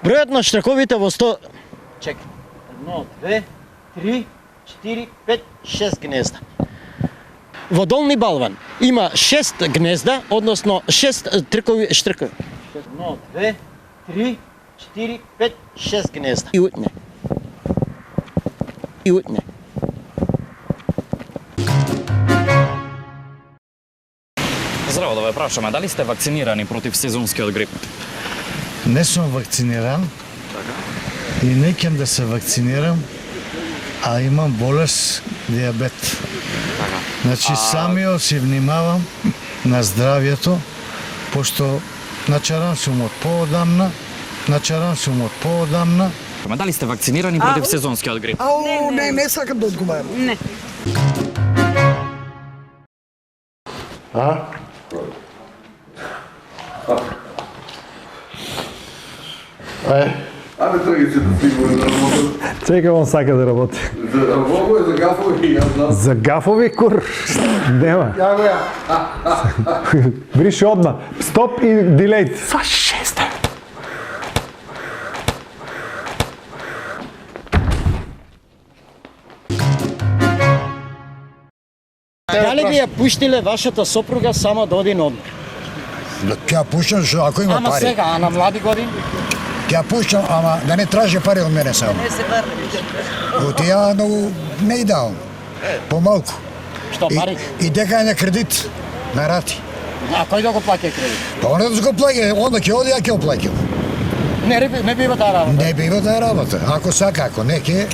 Бројот на штраковите во 100... Чекай. 1, 2, 3, 4, 5, 6 гнезда. Во долни балван има 6 гнезда, односно 6 штркови. 1, 2, 3, 4, 5, 6 гнезда. И утне. Здраво, да ве прашаме, дали сте вакцинирани против сезонскиот грип? Не сум вакциниран и не ќам да се вакцинирам, а имам болест диабет. Значи самиот си внимавам на здравјето, пошто начаран сум од поодамна. Дали сте вакцинирани против сезонскиот грип? Не сакам да одговарам. Не. Абе, тръгай се да стигаме да работят. Чекай, он сака да работи. За гафови, аз знам. За гафови кур? Нема. Ја го ја. Бриши одма. Стоп и дилейт. Са 6. Дали би ја пуштиле вашата сопруга сама да оди на одмор? Ќе ја пуштам, ако има Ама пари. сега, а на млади години? Ќе ја пуштам, ама да не тражи пари од мене само. От ја многу не идеално. Помалку. Што, пари? И дека е на кредит, на рати. А кој да го плаќа кредит? Па он да го плаќа, onda ќе оди, ја ќе го плаќам. Не бива таа работа. Не бива да е работа. Ако сака, ако не ќе,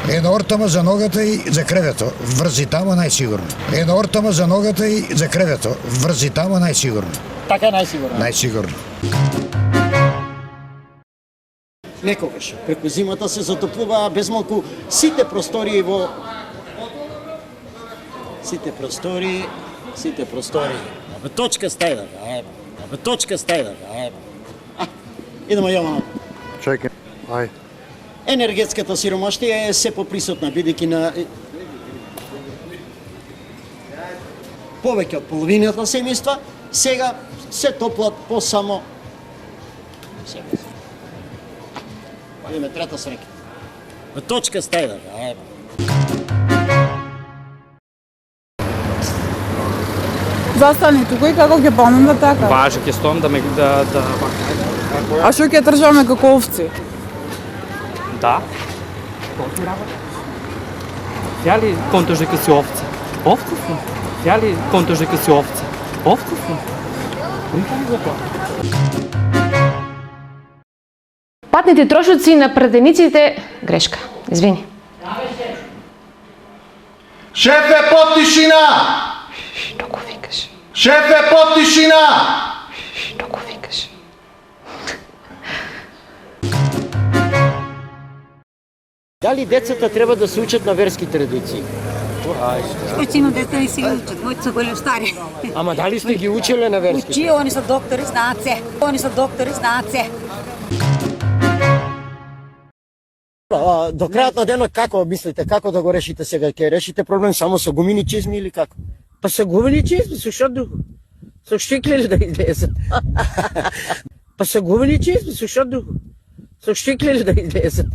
една ортама за ногата и за кревето. Врзи тамо најсигурно. Една ортама за ногата и за кревето. Врзи тамо најсигурно. Така е најсигурно. Најсигурно. Некогаш, преку зимата се затоплуваа безмалку сите простории во... Сите простории... Абе, точка стајда, Идемо, Јовано. Чекай. Ај. Енергетската сиромаштија е се поприсутна, бидејќи на повеќе од половината семејства сега се топлат по само Идеме трета среќа. Точка стајда. Застани тука и како ќе панам да така? Важи, ќе стоам да ме... А што ќе тржаме како овци? Да. Колку работа? Ја ли конташ дека си овце? Овце си? Ја ли конташ дека си овце? Овце си? Патните трошоци на пратениците... Грешка, извини. Шефе, под тишина! Што го викаш? Шефе, под тишина! Што го викаш? Дали децата треба да се учат на верски традиции? Većinu djeca ne se učat, moji su bolje stari. Ама дали сте ги учеле на верски? Uči, oni su doktori znace. До крајот на денот како мислите, како да го решите сега? Ќе решите проблем само со гумини чизми или како? Па се гумени чизми, со што друго? Со штиклери да излезат. Па се гумени чизми, со што друго? Со штиклери да излезат.